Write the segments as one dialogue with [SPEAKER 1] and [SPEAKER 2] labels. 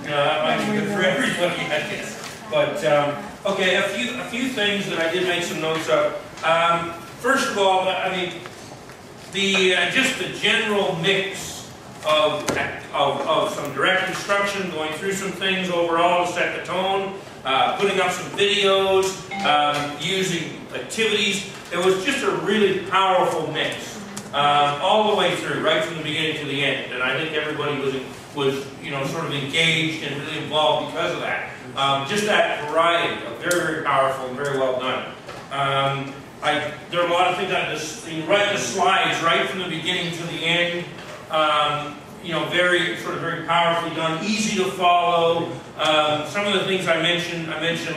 [SPEAKER 1] That might be good for everybody, I guess. But okay, a few things that I did make some notes of. First of all, I mean, just the general mix of some direct instruction, going through some things overall to set the tone, putting up some videos, using activities. It was just a really powerful mix all the way through, right from the beginning to the end. And I think everybody was sort of engaged and really involved because of that. Just that variety, very, very powerful and very well done. There are a lot of things I just write the slides right from the beginning to the end. Very powerfully done, easy to follow. Some of the things I mentioned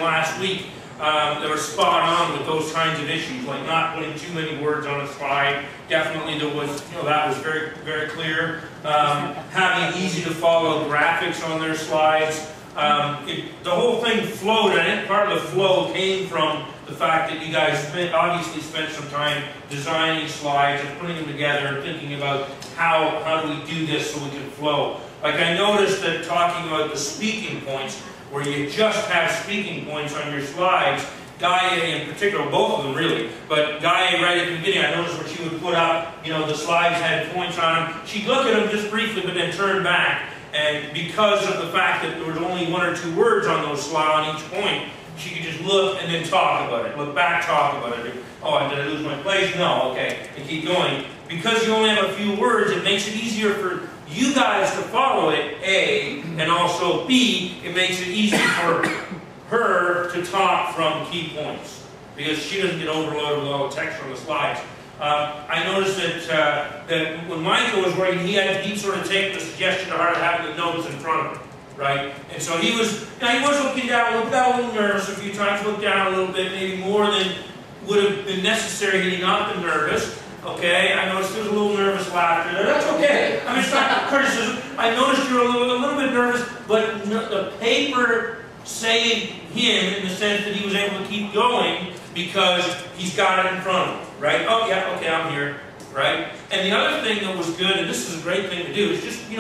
[SPEAKER 1] last week, they were spot on with those kinds of issues, like not putting too many words on a slide. Definitely there was, that was very, very clear. Having easy to follow graphics on their slides. The whole thing flowed, and I think part of the flow came from the fact that you guys obviously spent some time designing slides and putting them together and thinking about how do we do this so we can flow. Like I noticed that talking about the speaking points, where you just have speaking points on your slides, Gaia in particular, both of them really, but Gaia right at the beginning, I noticed where she would put up, the slides had points on them. She'd look at them just briefly, but then turn back. And because of the fact that there was only 1 or 2 words on those slides on each point, she could just look and then talk about it. Look back, talk about it. Oh, did I lose my place? No, okay. And keep going. Because you only have a few words, it makes it easier for you guys to follow it, A, and also B, it makes it easy for her to talk from key points. Because she doesn't get overloaded with all the text on the slides. I noticed that when Michael was writing, he'd sort of take the suggestion to heart of having the notes in front of him, right? And so he was looking down, got a little nervous a few times, looked down a little bit, maybe more than would have been necessary had he not been nervous. Okay, I noticed there was a little nervous laughter there. That's okay. I mean, it's not criticism. I noticed you were a little bit nervous, but the paper saved him in the sense that he was able to keep going because he's got it in front of him. Right? Oh, yeah, okay, I'm here. Right? And the other thing that was good, and this is a great thing to do, is just, I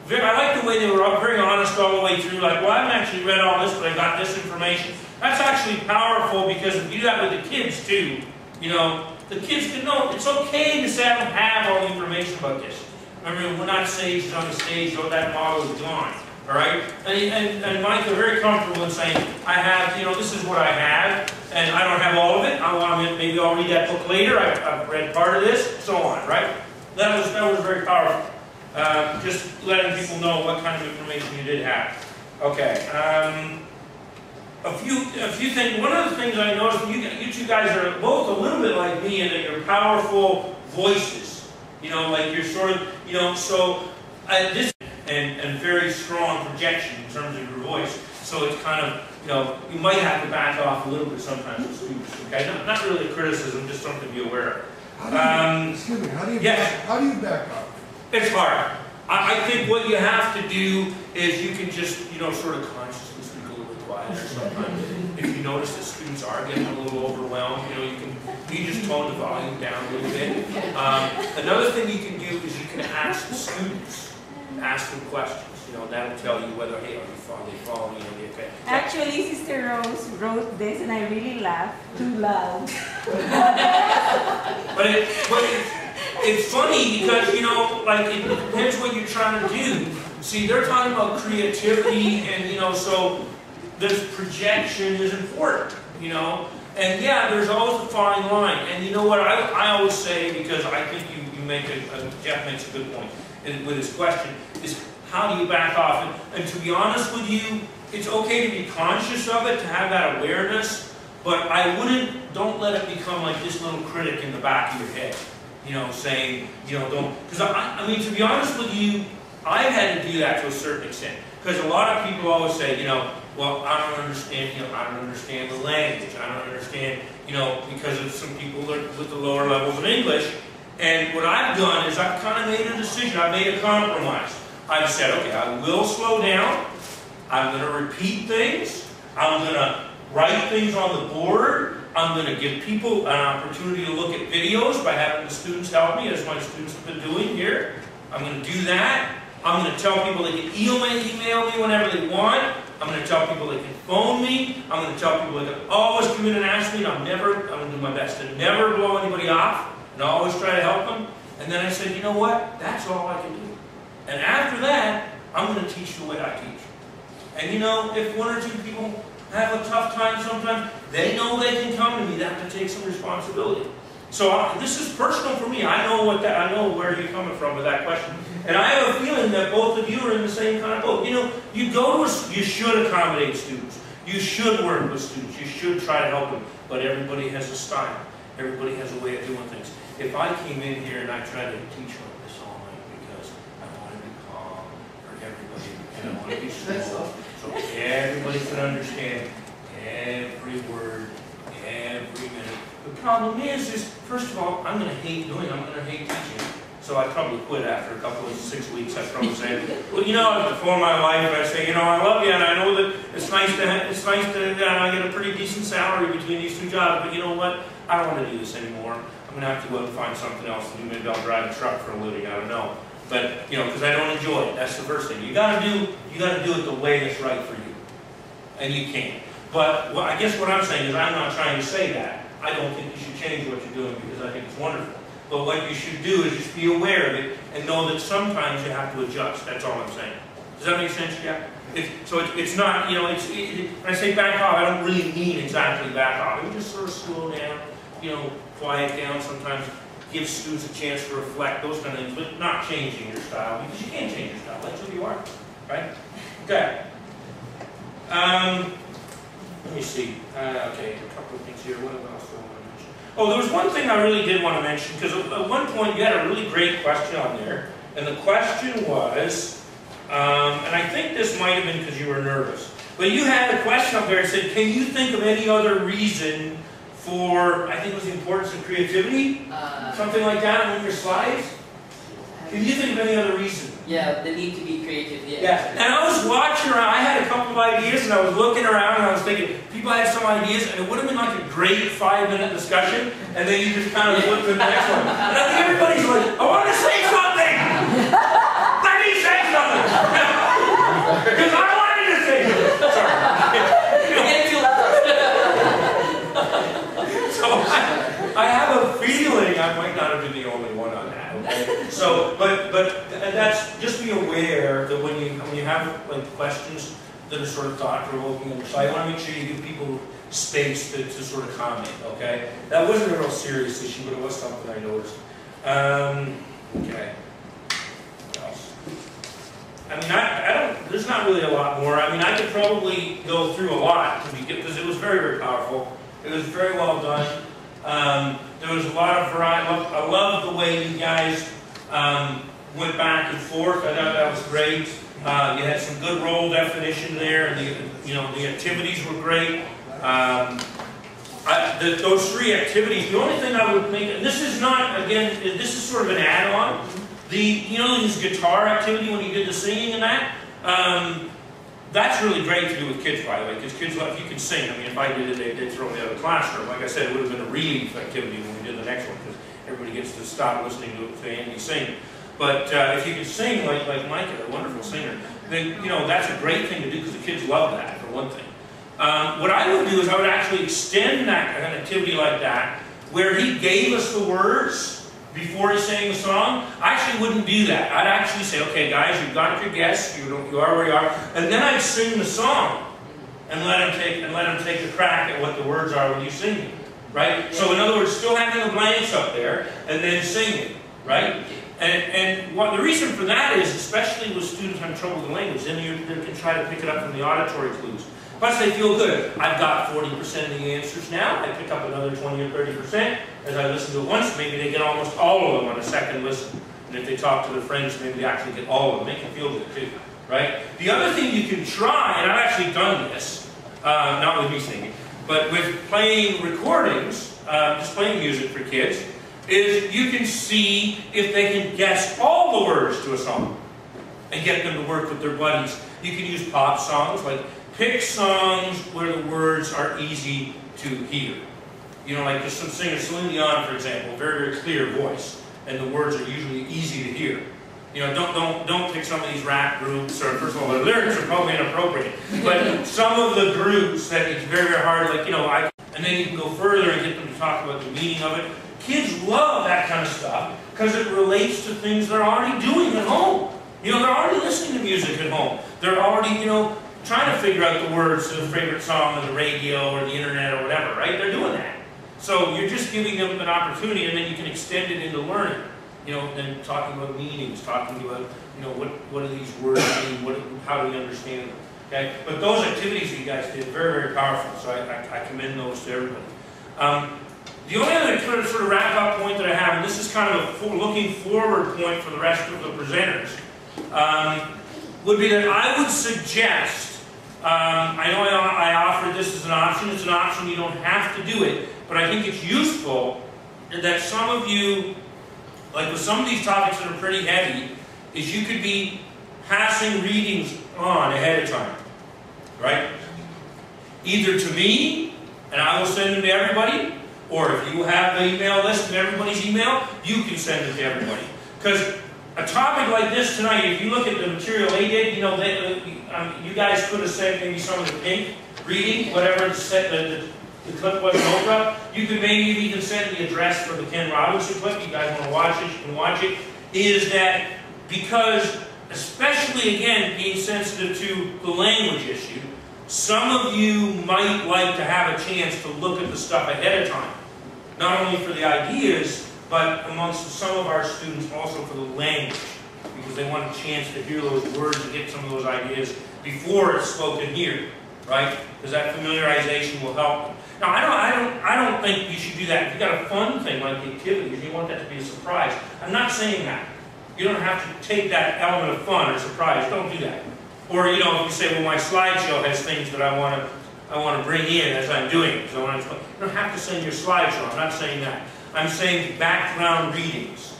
[SPEAKER 1] like the way they were very honest all the way through. Like, well, I haven't actually read all this, but I got this information. That's actually powerful because if you do that with the kids, too, the kids can know it's okay to say I don't have all the information about this. Remember, we're not sages on the stage, so that model is gone. All right? And Mike, they're very comfortable in saying, I have, this is what I have. And I don't have all of it. Maybe I'll read that book later. I've read part of this, so on, right? That was very powerful. Just letting people know what kind of information you did have. Okay. A few things. One of the things I noticed, you two guys are both a little bit like me in that you're powerful voices. Like you're sort of, this and very strong projection in terms of your voice. So it's kind of, you might have to back off a little bit sometimes with students, okay? Not really a criticism, just something to be aware of.
[SPEAKER 2] Excuse me, how do you back off?
[SPEAKER 1] It's hard. I think what you have to do is you can just, sort of consciously speak a little bit quieter sometimes. If you notice that students are getting a little overwhelmed, you just tone the volume down a little bit. Another thing you can do is you can ask the students, ask them questions. That'll tell you whether, hey, are they following you? Okay.
[SPEAKER 3] Actually, Sister Rose wrote this, and I really laughed too loud.
[SPEAKER 1] but it's funny because, it depends what you're trying to do. See, they're talking about creativity, and, so this projection is important, And yeah, there's always a fine line. And you know what I always say, because I think Jeff makes a good point with his question, is how do you back off? And to be honest with you, it's okay to be conscious of it, to have that awareness, but don't let it become like this little critic in the back of your head, saying, don't, because I mean, to be honest with you, I've had to do that to a certain extent, because a lot of people always say, well, I don't understand, I don't understand the language, I don't understand, because of some people with the lower levels of English, and what I've done is I've kind of made a decision, I've made a compromise. I've said, okay, I will slow down, I'm going to repeat things, I'm going to write things on the board, I'm going to give people an opportunity to look at videos by having the students help me, as my students have been doing here. I'm going to do that, I'm going to tell people they can email me whenever they want. I'm going to tell people they can phone me. I'm going to tell people they can always come in and ask me. I'm going to do my best to never blow anybody off, and I'll always try to help them. And then I said, you know what? That's all I can do. And after that, I'm going to teach the way I teach. And you know, if one or two people have a tough time sometimes, they know they can come to me. They have to take some responsibility. So this is personal for me. I know where you're coming from with that question. And I have a feeling that both of you are in the same kind of boat. You know, you should accommodate students. You should work with students. You should try to help them. But everybody has a style. Everybody has a way of doing things. If I came in here and I tried to teach like this all night because I want to be calm for everybody and I want to be slow so everybody can understand every word, every minute. The problem is first of all, I'm going to hate teaching. So I probably quit after a couple of 6 weeks. I probably say, well, you know, before my life, I say, you know, I love you, and I know that it's nice to I get a pretty decent salary between these two jobs, but you know what? I don't want to do this anymore. I'm going to have to go out and find something else to do. Maybe I'll drive a truck for a living. I don't know. But you know, because I don't enjoy it. That's the first thing. You got to do it the way that's right for you, and you can't. But I guess what I'm saying is, I'm not trying to say that. I don't think you should change what you're doing because I think it's wonderful. But what you should do is just be aware of it and know that sometimes you have to adjust. That's all I'm saying. Does that make sense? Yeah. It's not, you know, when I say back off, I don't really mean exactly back off. I just sort of slow down, you know, quiet down. Sometimes give students a chance to reflect, those kind of things, but not changing your style because you can't change your style. That's who you are, right? Okay. Let me see. Okay, a couple of things here. What else do I want to mention? Oh, there was one thing I really did want to mention, because at one point you had a really great question on there, and the question was, and I think this might have been because you were nervous, but you had a question up there that said, can you think of any other reason for, I think it was the importance of creativity? Something like that on your slides? Can you think of any other reason?
[SPEAKER 4] Yeah, the need to be creative.
[SPEAKER 1] Yeah. And I was watching around, I had a couple of ideas, and I was looking around, and I was thinking, people had some ideas, and it would have been like a great 5-minute discussion, and then you just kind of flip to the next one. And I think everybody's like, I want to say something! Let me say something! Because I wanted to say something! Sorry. So I have a feeling I might not have been the only one on that. Okay? So, but that's, just be aware that when you have like questions that are sort of thought-provoking on your site, I want to make sure you give people space to sort of comment, okay? That wasn't a real serious issue, but it was something I noticed. Okay. What else? I mean, I don't, there's not really a lot more. I mean, I could probably go through a lot because it was very, very powerful. It was very well done. There was a lot of variety. I love the way you guys went back and forth. I thought that was great. You had some good role definition there, and the activities were great. Those 3 activities. The only thing I would make, and this is not, again, this is sort of an add-on. This guitar activity when you did the singing and that. That's really great to do with kids, by the way, because kids, if you can sing, I mean, if I did it, they'd throw me out of the classroom. Like I said, it would have been a relief activity when we did the next one, because everybody gets to stop listening to Andy sing. But if you can sing like Micah, a wonderful singer, then, that's a great thing to do, because the kids love that, for one thing. What I would do is I would actually extend that an activity like that, where he gave us the words before he sang the song. I actually wouldn't do that. I'd actually say, okay, guys, you've got your guess, you are where you are, and then I'd sing the song and let him take a crack at what the words are when you sing it, right? So in other words, still having the blanks up there and then singing, right? And what the reason for that is, especially with students having trouble with the language, then you can try to pick it up from the auditory clues. Plus, they feel good. I've got 40% of the answers now. I pick up another 20 or 30%. As I listen to it once, maybe they get almost all of them on a second listen. And if they talk to their friends, maybe they actually get all of them. Make them feel good, too. Right? The other thing you can try, and I've actually done this, not with me singing, but with playing recordings, just playing music for kids, is you can see if they can guess all the words to a song and get them to work with their buddies. You can use pop songs, like pick songs where the words are easy to hear. Like just some singer, Celine Dion, for example, very, very clear voice, and the words are usually easy to hear. You know, don't pick some of these rap groups, or first of all, the lyrics are probably inappropriate. But some of the groups that it's very, very hard, like, you know, and then you can go further and get them to talk about the meaning of it. Kids love that kind of stuff because it relates to things they're already doing at home. You know, they're already listening to music at home. They're already, you know, trying to figure out the words to their favorite song on the radio or the internet or whatever, right? They're doing that. So you're just giving them an opportunity, and then you can extend it into learning. You know, then talking about meanings, talking about, you know, what do these words mean, how do we understand them, okay? But those activities that you guys did, very, very powerful, so I commend those to everybody. The only other sort of wrap-up point that I have, and this is kind of a looking forward point for the rest of the presenters, would be that I would suggest, I know I offered this as an option, it's an option, you don't have to do it, but I think it's useful that some of you, like with some of these topics that are pretty heavy, is you could be passing readings on ahead of time, right? Either to me, and I will send them to everybody, or if you have the email list of everybody's email, you can send it to everybody. Because a topic like this tonight, if you look at the material they did, you know, you guys could have sent maybe some of the pink reading, whatever the clip was in Oprah. You could maybe even send the address for the Ken Robinson clip. You guys want to watch it, you can watch it. Is that because, especially again, being sensitive to the language issue, some of you might like to have a chance to look at the stuff ahead of time. Not only for the ideas, but amongst some of our students also for the language. Because they want a chance to hear those words and get some of those ideas before it's spoken here. Right? Because that familiarization will help them. Now, I don't think you should do that. If you've got a fun thing like the activities, you want that to be a surprise. I'm not saying that. You don't have to take that element of fun or surprise. Don't do that. Or, you know, if you say, well, my slideshow has things that I want to bring in as I'm doing it. So you don't have to send your slideshow. I'm not saying that. I'm saying background readings.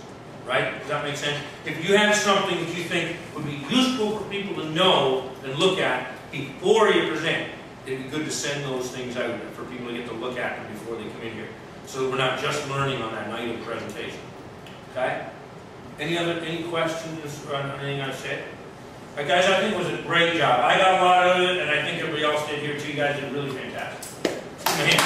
[SPEAKER 1] Right? Does that make sense? If you have something that you think would be useful for people to know and look at before you present, it'd be good to send those things out for people to get to look at them before they come in here. So that we're not just learning on that night of the presentation. Okay? Any questions on anything I've said? Right, guys, I think it was a great job. I got a lot out of it, and I think everybody else did here too. You guys did really fantastic. Give me a hand.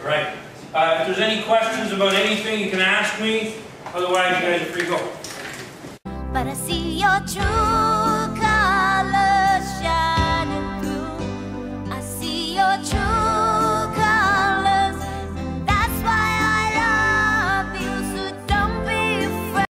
[SPEAKER 1] All right. If there's any questions about anything, you can ask me. Otherwise, you guys are free to go.
[SPEAKER 5] But I see your truth.